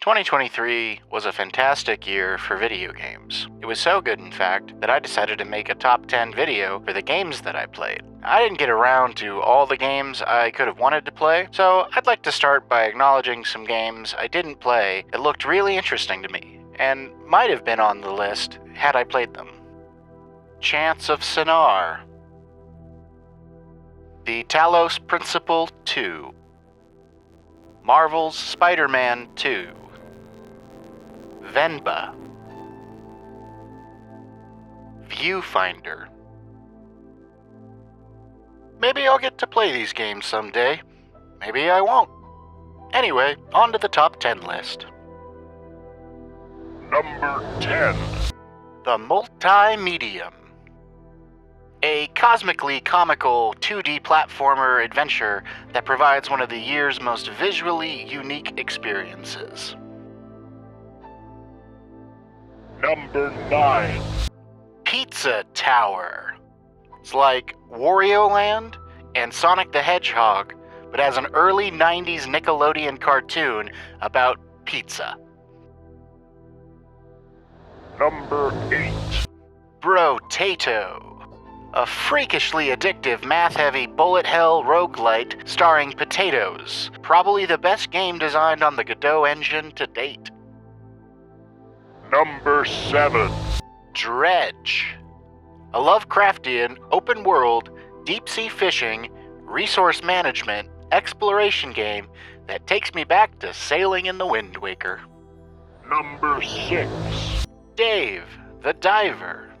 2023 was a fantastic year for video games. It was so good, in fact, that I decided to make a top 10 video for the games that I played. I didn't get around to all the games I could have wanted to play, so I'd like to start by acknowledging some games I didn't play that looked really interesting to me, and might have been on the list had I played them. Chants of Sennaar, The Talos Principle 2, Marvel's Spider-Man 2, Venba, Viewfinder. Maybe I'll get to play these games someday. Maybe I won't. Anyway, on to the top 10 list. Number 10. The Multimedium. A cosmically comical 2D platformer adventure that provides one of the year's most visually unique experiences. Number 9. Pizza Tower. It's like Wario Land and Sonic the Hedgehog, but as an early 90s Nickelodeon cartoon about pizza. Number 8. Brotato. A freakishly addictive, math-heavy bullet hell roguelite starring potatoes. Probably the best game designed on the Godot engine to date. Number 7. Dredge. A Lovecraftian, open-world, deep-sea fishing, resource management, exploration game that takes me back to sailing in the Wind Waker. Number 6. Dave, the Diver.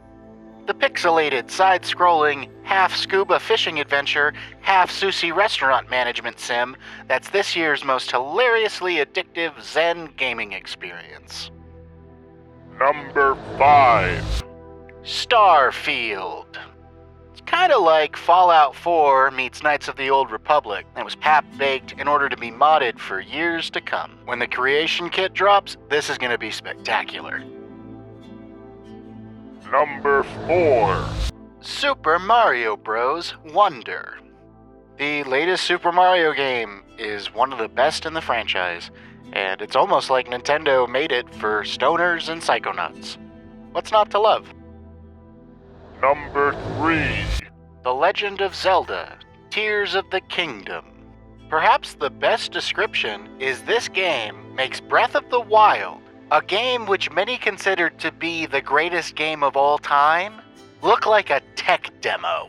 The pixelated, side-scrolling, half-scuba fishing adventure, half-sushi restaurant management sim that's this year's most hilariously addictive Zen gaming experience. Number 5. Starfield. It's kinda like Fallout 4 meets Knights of the Old Republic, and was pap-baked in order to be modded for years to come. When the creation kit drops, this is gonna be spectacular. Number 4. Super Mario Bros. Wonder. The latest Super Mario game is one of the best in the franchise, and it's almost like Nintendo made it for stoners and psychonauts. What's not to love? Number 3. The Legend of Zelda, Tears of the Kingdom. Perhaps the best description is this game makes Breath of the Wild, a game which many consider to be the greatest game of all time, look like a tech demo.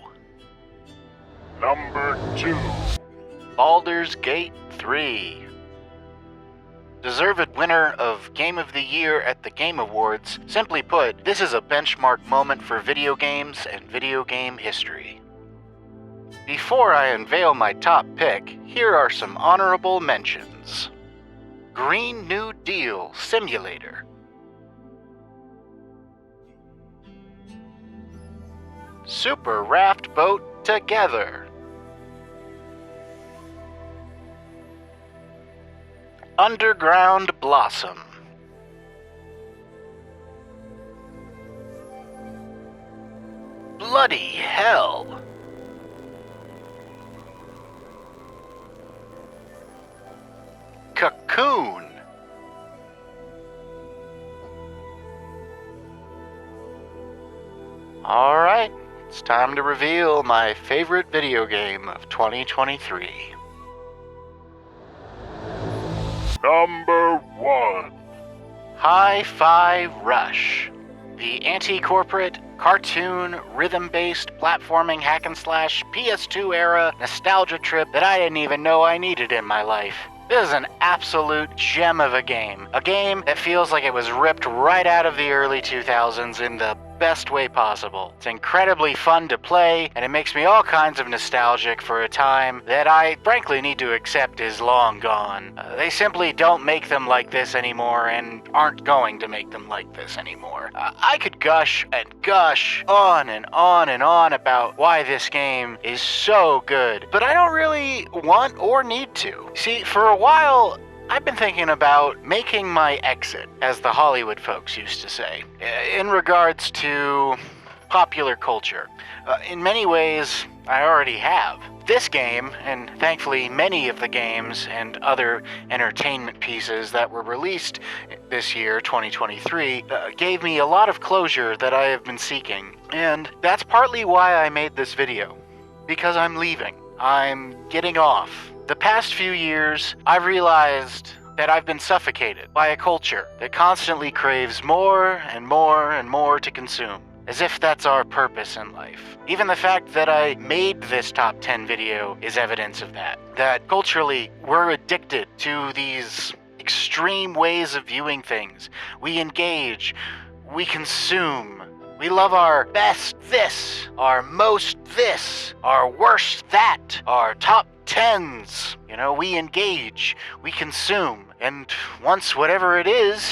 Number 2. Baldur's Gate 3. Deserved winner of Game of the Year at the Game Awards. Simply put, this is a benchmark moment for video games and video game history. Before I unveil my top pick, here are some honorable mentions. Green New Deal Simulator. Super Raft Boat Together. Underground Blossom. Bloody Hell. Cocoon. Alright, it's time to reveal my favorite video game of 2023. Number 1. Hi-Fi Rush. The anti-corporate, cartoon, rhythm-based, platforming hack-and-slash PS2 era nostalgia trip that I didn't even know I needed in my life. This is an absolute gem of a game that feels like it was ripped right out of the early 2000s in the best way possible. It's incredibly fun to play, and it makes me all kinds of nostalgic for a time that I frankly need to accept is long gone. They simply don't make them like this anymore, and aren't going to make them like this anymore. I could gush and gush on and on and on about why this game is so good, but I don't really want or need to. See, for a while, I've been thinking about making my exit, as the Hollywood folks used to say, in regards to popular culture. In many ways, I already have. This game, and thankfully many of the games and other entertainment pieces that were released this year, 2023, gave me a lot of closure that I have been seeking. And that's partly why I made this video. Because I'm leaving. I'm getting off. The past few years, I've realized that I've been suffocated by a culture that constantly craves more and more and more to consume. As if that's our purpose in life. Even the fact that I made this top 10 video is evidence of that. That culturally, we're addicted to these extreme ways of viewing things. We engage, we consume, we love our best this, our most this, our worst that, our top 10s. We engage, we consume, and once whatever it is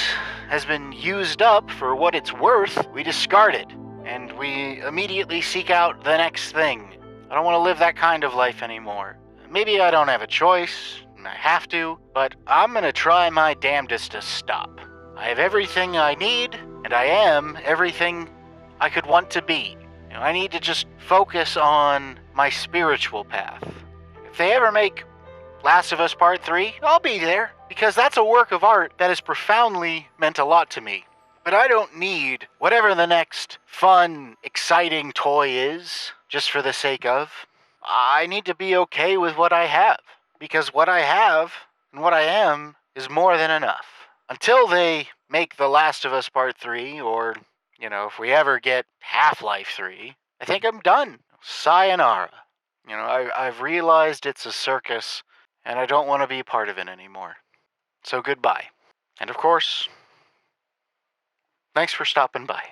has been used up for what it's worth, we discard it. And we immediately seek out the next thing. I don't want to live that kind of life anymore. Maybe I don't have a choice, and I have to, but I'm going to try my damnedest to stop. I have everything I need, and I am everything I could want to be. I need to just focus on my spiritual path. If they ever make Last of Us Part 3, I'll be there, because that's a work of art that has profoundly meant a lot to me. But I don't need whatever the next fun, exciting toy is, just for the sake of. I need to be okay with what I have, because what I have and what I am is more than enough. Until they make The Last of Us Part 3, or, if we ever get Half-Life 3, I think I'm done. Sayonara. I've realized it's a circus, and I don't want to be part of it anymore. So goodbye. And of course, thanks for stopping by.